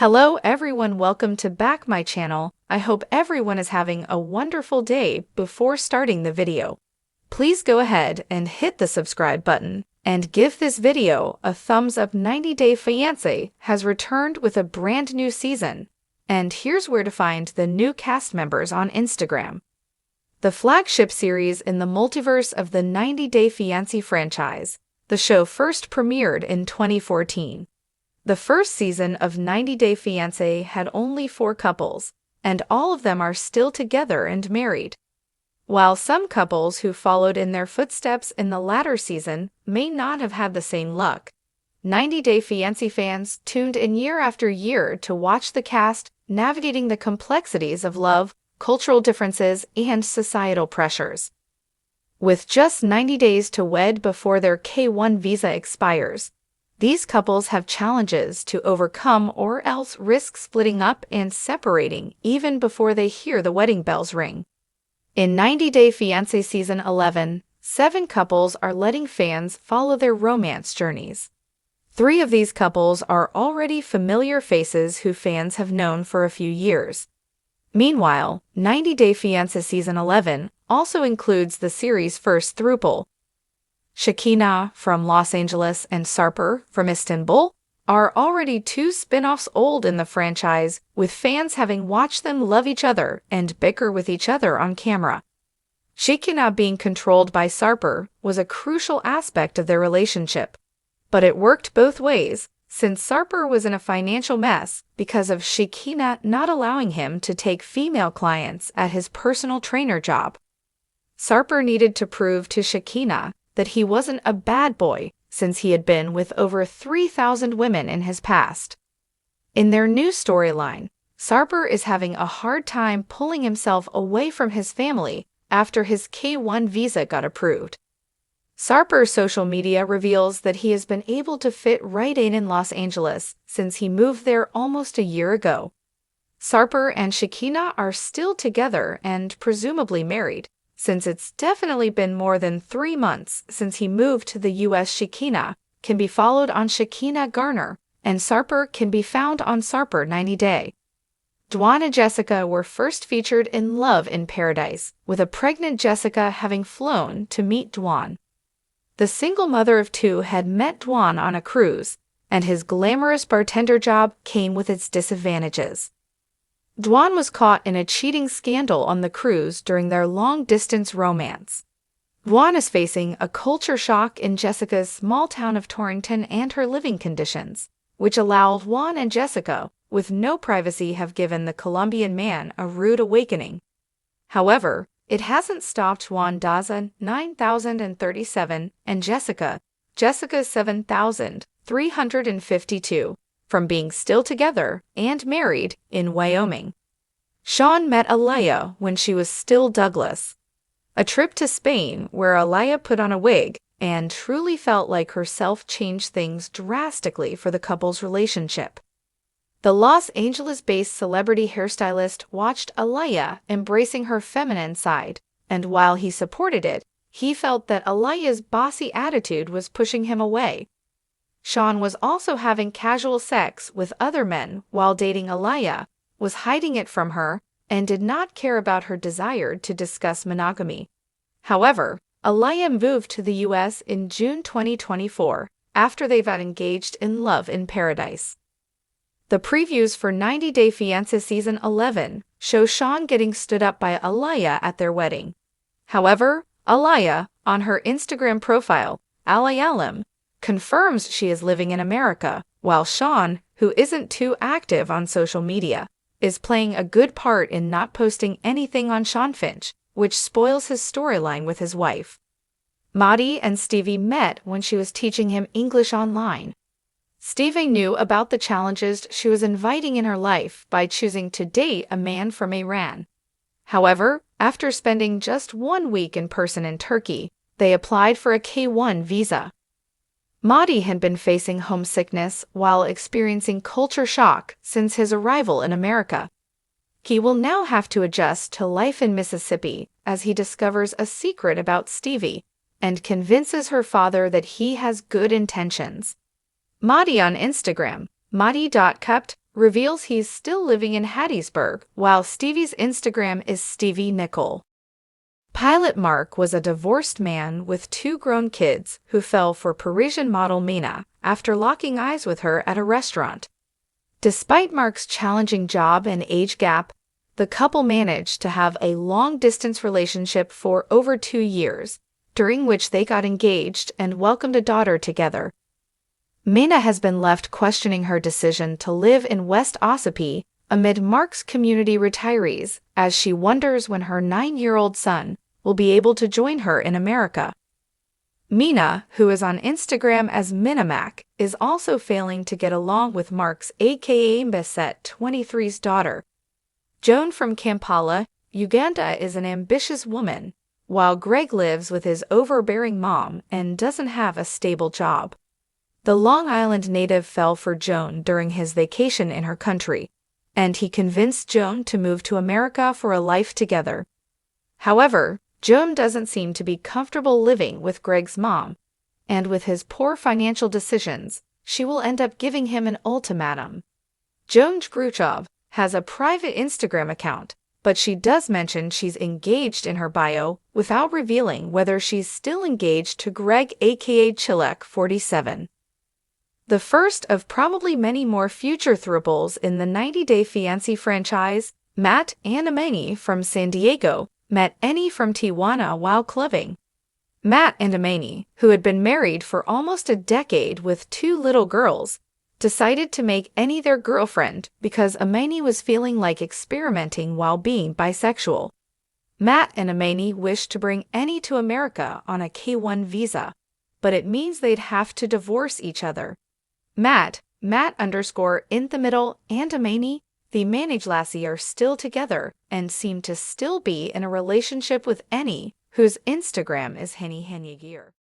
Hello everyone, welcome to back my channel. I hope everyone is having a wonderful day. Before starting the video, please go ahead and hit the subscribe button and give this video a thumbs up. 90 Day Fiancé has returned with a brand new season, and here's where to find the new cast members on Instagram. The flagship series in the multiverse of the 90 Day Fiancé franchise, the show first premiered in 2014. The first season of 90 Day Fiancé had only 4 couples, and all of them are still together and married. While some couples who followed in their footsteps in the latter season may not have had the same luck, 90 Day Fiancé fans tuned in year after year to watch the cast navigating the complexities of love, cultural differences, and societal pressures. With just 90 days to wed before their K-1 visa expires, these couples have challenges to overcome or else risk splitting up and separating even before they hear the wedding bells ring. In 90 Day Fiancé Season 11, 7 couples are letting fans follow their romance journeys. 3 of these couples are already familiar faces who fans have known for a few years. Meanwhile, 90 Day Fiancé Season 11 also includes the series' first throuple. Shekinah from Los Angeles and Sarper from Istanbul are already 2 spin-offs old in the franchise, with fans having watched them love each other and bicker with each other on camera. Shekinah being controlled by Sarper was a crucial aspect of their relationship, but it worked both ways, since Sarper was in a financial mess because of Shekinah not allowing him to take female clients at his personal trainer job. Sarper needed to prove to Shekinah that he wasn't a bad boy, since he had been with over 3,000 women in his past. In their new storyline, Sarper is having a hard time pulling himself away from his family after his K-1 visa got approved. Sarper's social media reveals that he has been able to fit right in Los Angeles since he moved there almost a year ago. Sarper and Shekinah are still together and presumably married, since it's definitely been more than 3 months since he moved to the US. Shekinah can be followed on Shekinah Garner, and Sarper can be found on Sarper 90 Day. Dwan and Jessica were first featured in Love in Paradise, with a pregnant Jessica having flown to meet Dwan. The single mother of 2 had met Dwan on a cruise, and his glamorous bartender job came with its disadvantages. Dwan was caught in a cheating scandal on the cruise during their long-distance romance. Dwan is facing a culture shock in Jessica's small town of Torrington and her living conditions, which allow Dwan and Jessica, with no privacy, have given the Colombian man a rude awakening. However, it hasn't stopped Dwan Daza 9,037 and Jessica 7,352 from being still together and married in Wyoming. Sean met Aliyah when she was still Douglas. A trip to Spain where Aliyah put on a wig and truly felt like herself changed things drastically for the couple's relationship. The Los Angeles-based celebrity hairstylist watched Aliyah embracing her feminine side, and while he supported it, he felt that Aliyah's bossy attitude was pushing him away. Sean was also having casual sex with other men while dating Aliyah, was hiding it from her, and did not care about her desire to discuss monogamy. However, Aliyah moved to the US in June 2024 after they got engaged in Love in Paradise. The previews for 90 Day Fiancé Season 11 show Sean getting stood up by Aliyah at their wedding. However, Aliyah, on her Instagram profile, Alayalim, confirms she is living in America, while Sean, who isn't too active on social media, is playing a good part in not posting anything on Sean Finch, which spoils his storyline with his wife. Maddie and Stevie met when she was teaching him English online. Stevie knew about the challenges she was inviting in her life by choosing to date a man from Iran. However, after spending just 1 week in person in Turkey, they applied for a K-1 visa. Maddie had been facing homesickness while experiencing culture shock since his arrival in America. He will now have to adjust to life in Mississippi as he discovers a secret about Stevie and convinces her father that he has good intentions. Maddie on Instagram, Maddie.kept reveals he's still living in Hattiesburg, while Stevie's Instagram is Stevie Nickel. Pilot Mark was a divorced man with 2 grown kids who fell for Parisian model Mina after locking eyes with her at a restaurant. Despite Mark's challenging job and age gap, the couple managed to have a long-distance relationship for over 2 years, during which they got engaged and welcomed a daughter together. Mina has been left questioning her decision to live in West Ossipee amid Mark's community retirees, as she wonders when her 9-year-old son will be able to join her in America. Mina, who is on Instagram as Minamac, is also failing to get along with Mark's aka Mbesset 23's daughter. Joan from Kampala, Uganda is an ambitious woman, while Greg lives with his overbearing mom and doesn't have a stable job. The Long Island native fell for Joan during his vacation in her country, and he convinced Joan to move to America for a life together. However, Joan doesn't seem to be comfortable living with Greg's mom, and with his poor financial decisions, she will end up giving him an ultimatum. Joan Gruchov has a private Instagram account, but she does mention she's engaged in her bio without revealing whether she's still engaged to Greg aka Chilek 47. The first of probably many more future thruples in the 90-Day Fiancé franchise, Matt and Amani from San Diego met Annie from Tijuana while clubbing. Matt and Amani, who had been married for almost a decade with 2 little girls, decided to make Annie their girlfriend because Amani was feeling like experimenting while being bisexual. Matt and Amani wished to bring Annie to America on a K-1 visa, but it means they'd have to divorce each other. Matt _in the middle, and Amani, the managed lassie, are still together and seem to still be in a relationship with Annie, whose Instagram is Henny Gear.